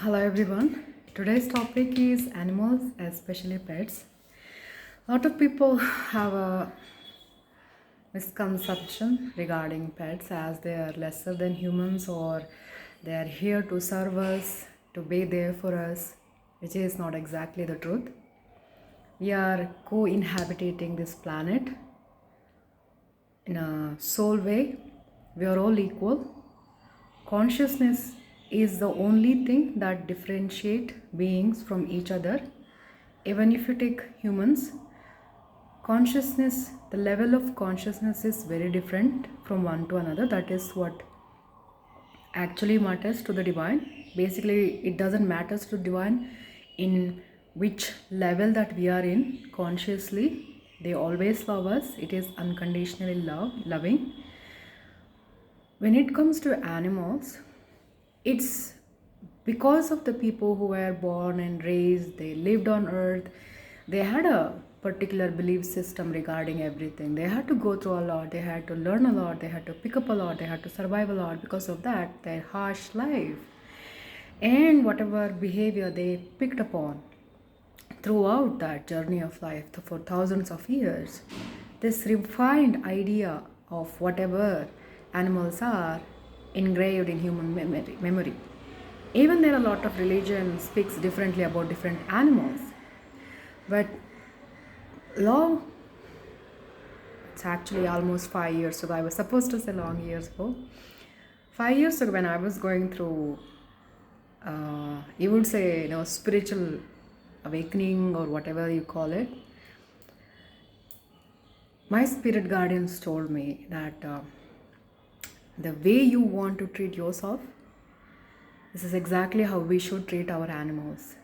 Hello everyone. Today's topic is animals, especially pets. A lot of people have a misconception regarding pets as they are lesser than humans or they are here to serve us, to be there for us, which is not exactly the truth. We are co-inhabiting this planet in a soul way. We are all equal. Consciousness is the only thing that differentiate beings from each other. Even if you take humans, consciousness, the level of consciousness is very different from one to another. That is what actually matters to the divine. Basically, it doesn't matter to the divine in which level that we are in consciously. They always love us. It is unconditionally loving. When it comes to animals, it's because of the people who were born and raised, they lived on earth, they had a particular belief system regarding everything. They had to go through a lot, they had to learn a lot, they had to pick up a lot, they had to survive a lot. Because of that, their harsh life and whatever behavior they picked upon throughout that journey of life for thousands of years, this refined idea of whatever animals are engraved in human memory. Even there are a lot of religion speaks differently about different animals, but long, it's actually almost 5 years ago. I was supposed to say long years ago. 5 years ago, when I was going through, you would say, spiritual awakening or whatever you call it, my spirit guardians told me that the way you want to treat yourself, this is exactly how we should treat our animals.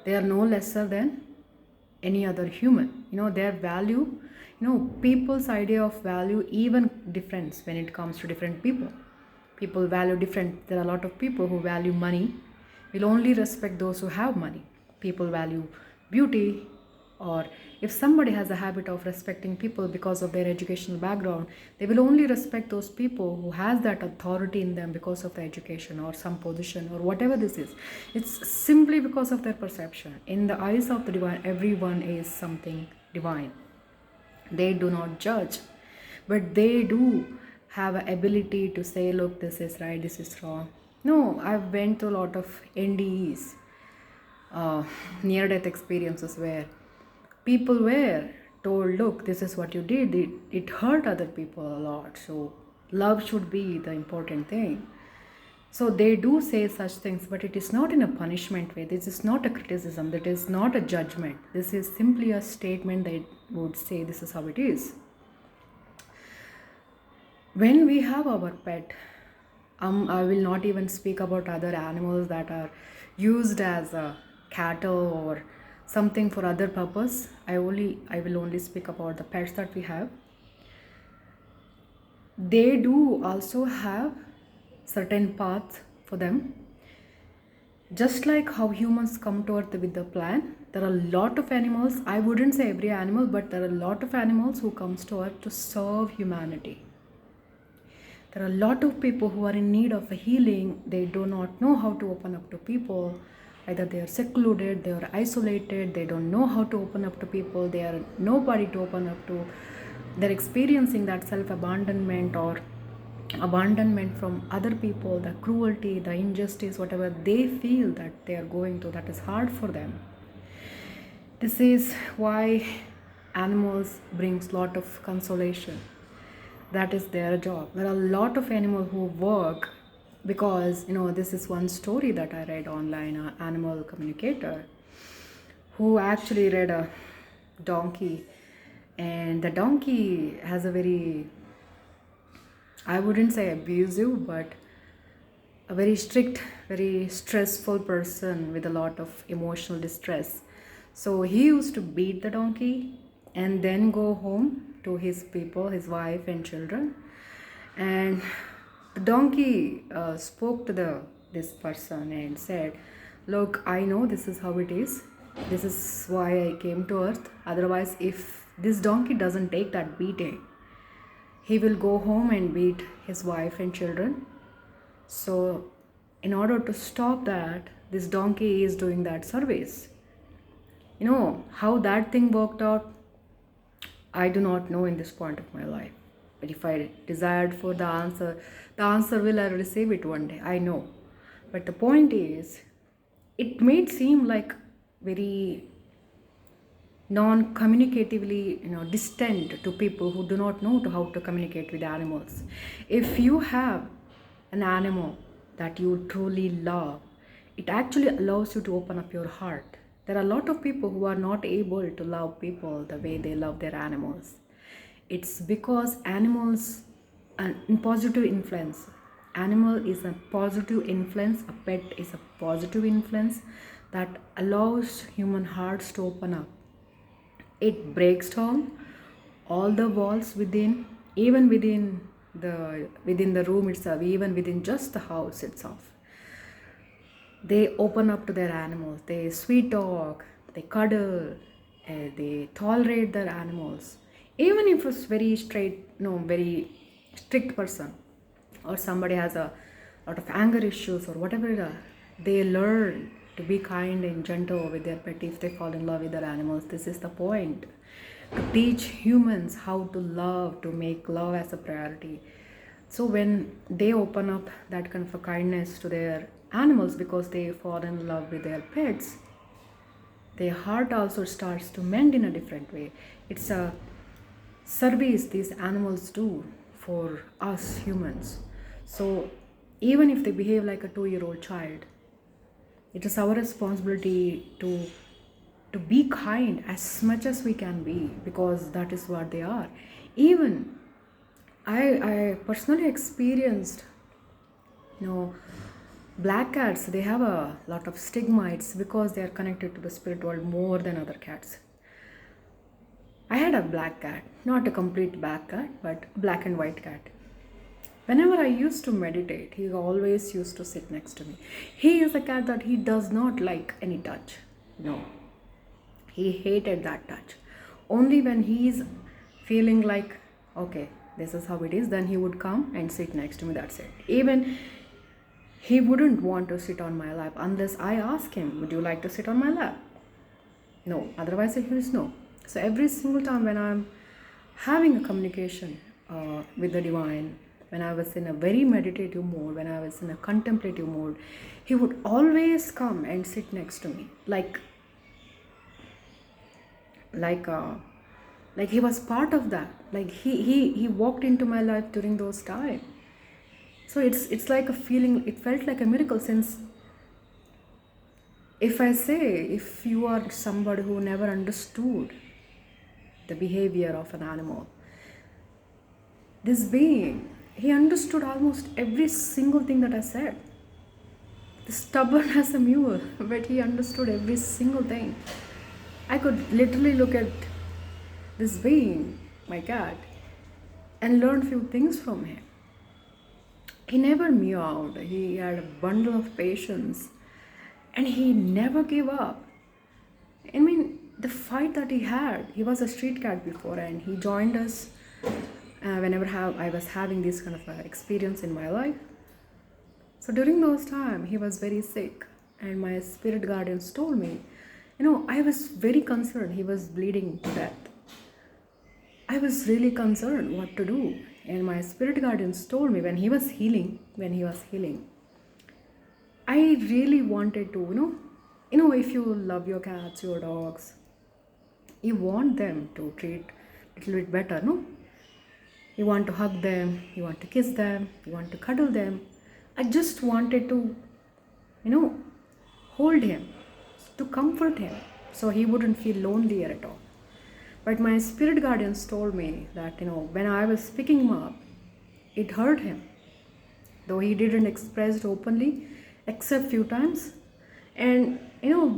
They are no lesser than any other human. Their value, people's idea of value even difference when it comes to different people. People value different. There are a lot of people who value money, will only respect those who have money. People value beauty, or if somebody has a habit of respecting people because of their educational background, they will only respect those people who has that authority in them because of the education or some position or whatever this is. It's simply because of their perception. In the eyes of the divine, everyone is something divine. They do not judge, but they do have an ability to say, look, this is right, this is wrong. No, I've went through a lot of NDEs, near death experiences, where people were told, look, this is what you did, it hurt other people a lot, so love should be the important thing. So they do say such things, but it is not in a punishment way. This is not a criticism, that is not a judgment. This is simply a statement that would say this is how it is. When we have our pet, I will not even speak about other animals that are used as a cattle or something for other purpose. I will only speak about the pets that we have. They do also have certain paths for them. Just like how humans come to earth with a plan, there are a lot of animals, I wouldn't say every animal, but there are a lot of animals who comes to earth to serve humanity. There are a lot of people who are in need of a healing. They do not know how to open up to people. Either they are secluded, they are isolated, they don't know how to open up to people, they are nobody to open up to. They're experiencing that self-abandonment or abandonment from other people, the cruelty, the injustice, whatever they feel that they are going through, that is hard for them. This is why animals brings lot of consolation. That is their job. There are a lot of animals who work because, this is one story that I read online, an animal communicator who actually read a donkey, and the donkey has a very, I wouldn't say abusive, but a very strict, very stressful person with a lot of emotional distress. So he used to beat the donkey and then go home to his people, his wife and children. And the donkey spoke to this person and said, look, I know this is how it is. This is why I came to earth. Otherwise, if this donkey doesn't take that beating, he will go home and beat his wife and children. So in order to stop that, this donkey is doing that service. How that thing worked out, I do not know in this point of my life. But if I desired for the answer will I receive it one day, I know. But the point is, it may seem like very non-communicatively distant to people who do not know how to communicate with animals. If you have an animal that you truly love, it actually allows you to open up your heart. There are a lot of people who are not able to love people the way they love their animals. It's because animals in positive influence. Animal is a positive influence, a pet is a positive influence that allows human hearts to open up. It breaks down all the walls within, even within the room itself, even within just the house itself. They open up to their animals, they sweet talk, they cuddle, they tolerate their animals. Even if it's very very strict person, or somebody has a lot of anger issues or whatever it is, they learn to be kind and gentle with their pet if they fall in love with their animals. This is the point. To teach humans how to love, to make love as a priority. So when they open up that kind of a kindness to their animals because they fall in love with their pets, their heart also starts to mend in a different way. It's a service these animals do for us humans. So even if they behave like a 2-year-old child, it is our responsibility to be kind as much as we can be, because that is what they are. Even I personally experienced, black cats, they have a lot of stigma. It's because they are connected to the spirit world more than other cats. I had a black cat, not a complete black cat, but black and white cat. Whenever I used to meditate, he always used to sit next to me. He is a cat that he does not like any touch. No. He hated that touch. Only when he is feeling like, okay, this is how it is, then he would come and sit next to me. That's it. Even he wouldn't want to sit on my lap unless I ask him, would you like to sit on my lap? No. Otherwise, he is no. So every single time when I'm having a communication with the divine, when I was in a very meditative mode, when I was in a contemplative mode, he would always come and sit next to me, like he was part of that. Like he walked into my life during those times. So it's like a feeling. It felt like a miracle, since if you are somebody who never understood the behavior of an animal, this being, he understood almost every single thing that I said. The stubborn as a mule, but he understood every single thing. I could literally look at this being, my cat, and learn few things from him. He never meowed. He had a bundle of patience, and he never gave up. I mean, the fight that he was a street cat before, and he joined us whenever I was having this kind of experience in my life. So during those times, he was very sick, and my spirit guardians told me, I was very concerned. He was bleeding to death. I was really concerned what to do. And my spirit guardians told me when he was healing, I really wanted to, if you love your cats, your dogs, you want them to treat a little bit better, no? You want to hug them, you want to kiss them, you want to cuddle them. I just wanted to, hold him, to comfort him, so he wouldn't feel lonely at all. But my spirit guardians told me that, when I was picking him up, it hurt him, though he didn't express it openly, except few times. And,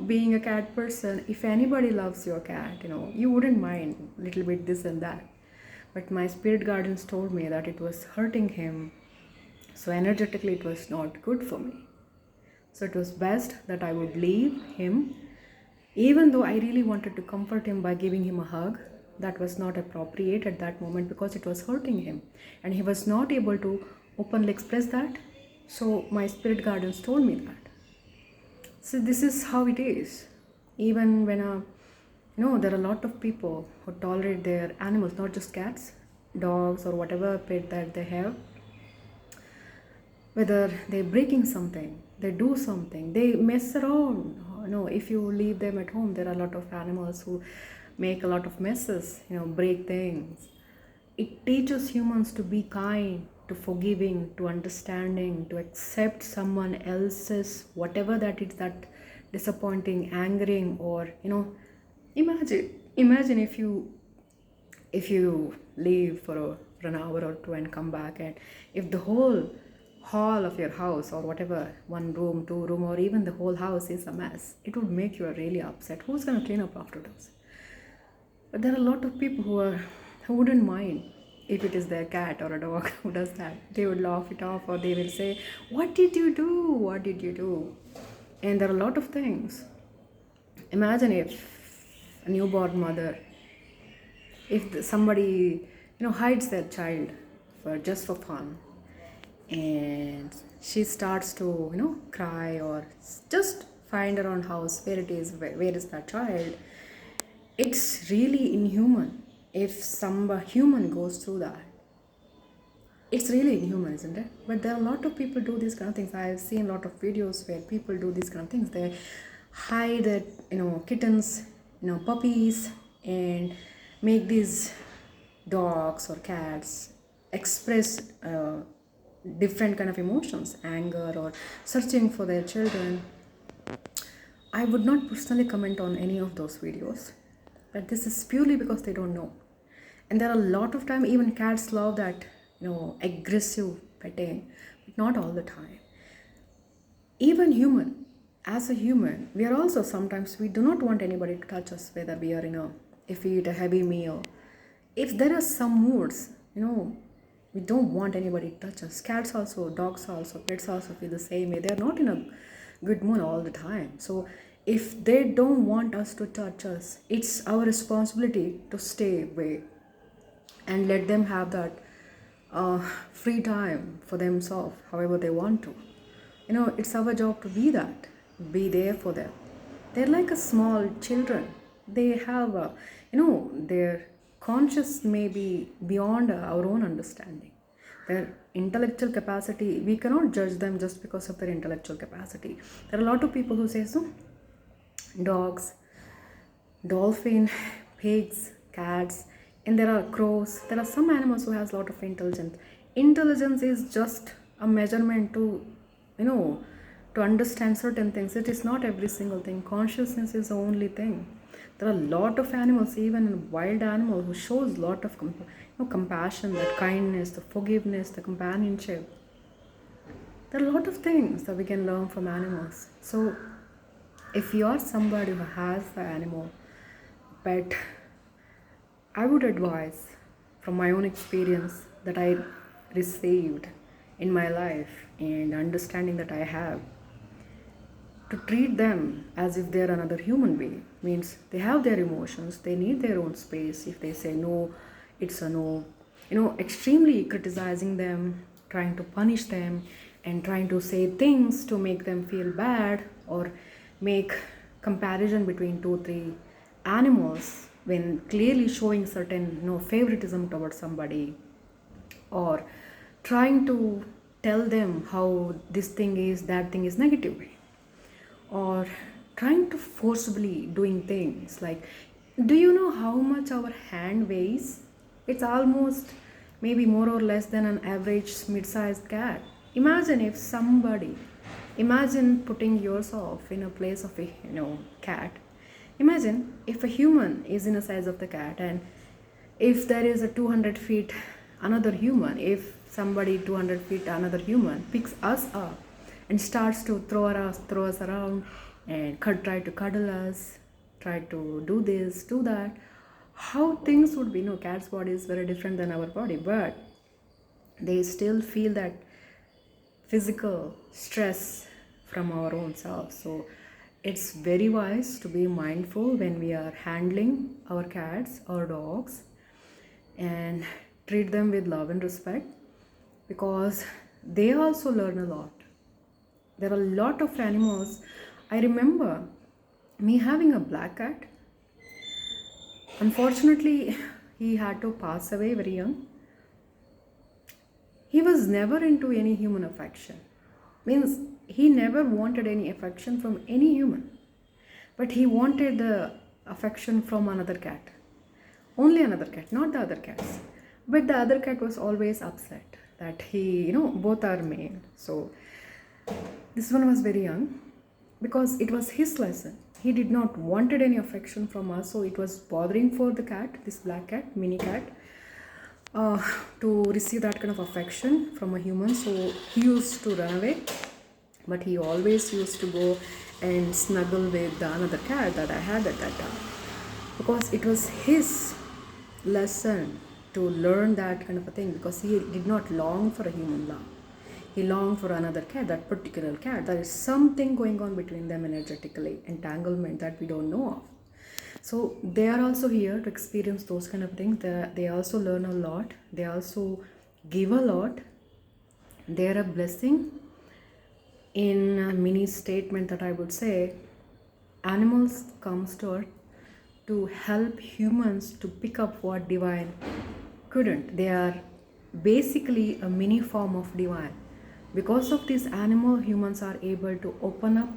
being a cat person, if anybody loves your cat, you wouldn't mind a little bit this and that. But my spirit guardians told me that it was hurting him, so energetically it was not good for me. So it was best that I would leave him. Even though I really wanted to comfort him by giving him a hug, that was not appropriate at that moment because it was hurting him. And he was not able to openly express that. So my spirit guardians told me that. So this is how it is. Even when there are a lot of people who tolerate their animals, not just cats, dogs, or whatever pet that they have. Whether they're breaking something, they do something, they mess around. If you leave them at home, there are a lot of animals who make a lot of messes, break things. It teaches humans to be kind, to forgiving, to understanding, to accept someone else's whatever that is, that disappointing, angering, or imagine if you leave for an hour or two and come back, and if the whole hall of your house, or whatever, one room, two room, or even the whole house is a mess, it would make you really upset. Who's going to clean up after those? But there are a lot of people who wouldn't mind if it is their cat or a dog who does that. They would laugh it off, or they will say, "What did you do? What did you do?" And there are a lot of things. Imagine if a newborn mother, if somebody hides their child for just for fun, and she starts to cry, or just find around house where it is, where is that child. It's really inhuman if some human goes through that. It's really inhuman, isn't it? But there are a lot of people do these kind of things. I've seen a lot of videos where people do these kind of things. They hide their kittens, puppies, and make these dogs or cats express different kind of emotions, anger, or searching for their children. I would not personally comment on any of those videos, but this is purely because they don't know. And there are a lot of time, even cats love that aggressive petting, but not all the time. Even as a human, we are also sometimes, we do not want anybody to touch us, whether we are if we eat a heavy meal. If there are some moods, we don't want anybody to touch us. Cats also, dogs also, pets also feel the same way. They are not in a good mood all the time. So if they don't want us to touch us, it's our responsibility to stay away and let them have that free time for themselves, however they want to. It's our job to be there for them. They're like a small children. They have, their conscious may be beyond our own understanding. Their intellectual capacity, we cannot judge them just because of their intellectual capacity. There are a lot of people who say, so dogs, dolphin, pigs, cats, and there are crows. There are some animals who has a lot of intelligence. Intelligence is just a measurement to to understand certain things. It is not every single thing. Consciousness is the only thing. There are a lot of animals, even a wild animal, who shows a lot of compassion, that kindness, the forgiveness, the companionship. There are a lot of things that we can learn from animals. So if you are somebody who has an animal, pet, I would advise, from my own experience that I received in my life and understanding that I have, to treat them as if they're another human being. Means they have their emotions, they need their own space. If they say no, it's a no. Extremely criticizing them, trying to punish them, and trying to say things to make them feel bad, or make comparison between 2-3 animals when clearly showing certain favoritism towards somebody, or trying to tell them how this thing is, that thing is negative, or trying to forcibly doing things like, do you know how much our hand weighs? It's almost maybe more or less than an average mid-sized cat. Imagine putting yourself in a place of a cat. Imagine if a human is in the size of the cat, and if there is a 200 feet another human, if somebody 200 feet another human picks us up and starts to throw us around and try to cuddle us, try to do this, do that, how things would be. Cat's body is very different than our body, but they still feel that physical stress from our own self. So it's very wise to be mindful when we are handling our cats or dogs, and treat them with love and respect, because they also learn a lot There are a lot of animals. I remember me having a black cat. Unfortunately, he had to pass away very young. He was never into any human affection. Means he never wanted any affection from any human. But he wanted the affection from another cat. Only another cat, not the other cats. But the other cat was always upset that both are male. So this one was very young because it was his lesson. He did not wanted any affection from us, so it was bothering for the cat, this black cat, mini cat, to receive that kind of affection from a human. So he used to run away, but he always used to go and snuggle with the another cat that I had at that time, because it was his lesson to learn that kind of a thing, because he did not long for a human love. He longed for another cat, that particular cat. There is something going on between them energetically, entanglement that we don't know of. So they are also here to experience those kind of things. They also learn a lot. They also give a lot. They are a blessing. In a mini statement that I would say, animals comes to earth to help humans to pick up what divine couldn't. They are basically a mini form of divine. Because of this animal, humans are able to open up.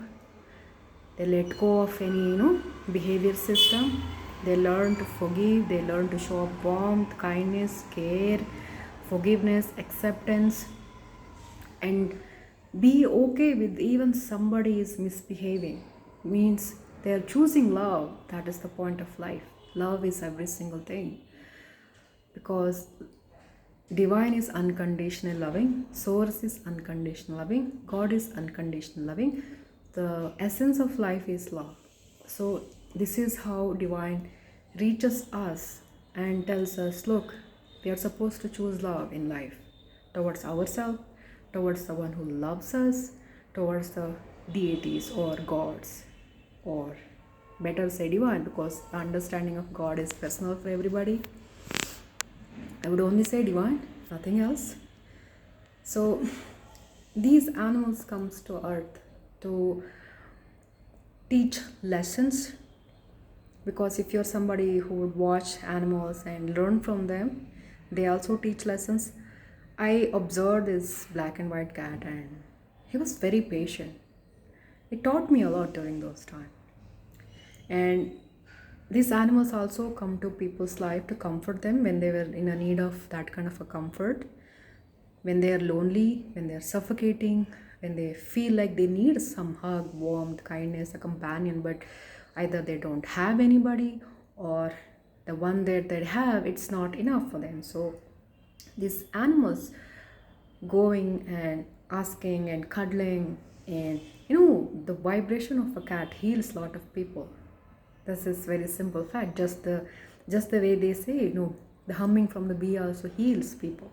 They let go of any behavior system. They learn to forgive. They learn to show up warmth, kindness, care, forgiveness, acceptance, and be okay with even somebody is misbehaving. Means they are choosing love. That is the point of life. Love is every single thing, because divine is unconditional loving, source is unconditional loving, God is unconditional loving. The essence of life is love. So this is how divine reaches us and tells us, look, we are supposed to choose love in life, towards ourselves, towards the one who loves us, towards the deities or gods, or better say divine, because the understanding of God is personal for everybody. I would only say divine, nothing else. So these animals comes to earth to teach lessons, because if you're somebody who would watch animals and learn from them, they also teach lessons. I observed this black and white cat and he was very patient. It taught me a lot during those times. And these animals also come to people's life to comfort them when they were in a need of that kind of a comfort, when they are lonely, when they are suffocating, when they feel like they need some hug, warmth, kindness, a companion, but either they don't have anybody, or the one that they have, it's not enough for them. So these animals going and asking and cuddling, and the vibration of a cat heals a lot of people. This is very simple fact. Just the way they say, the humming from the bee also heals people.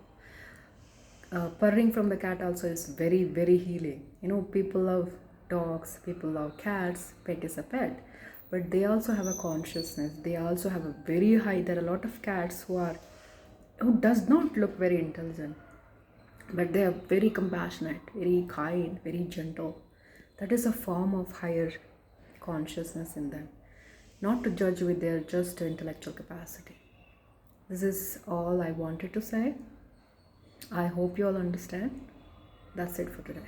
Purring from the cat also is very, very healing. People love dogs, people love cats. Pet is a pet, but they also have a consciousness. They also have a very high. There are a lot of cats who does not look very intelligent, but they are very compassionate, very kind, very gentle. That is a form of higher consciousness in them. Not to judge with their just intellectual capacity. This is all I wanted to say. I hope you all understand. That's it for today.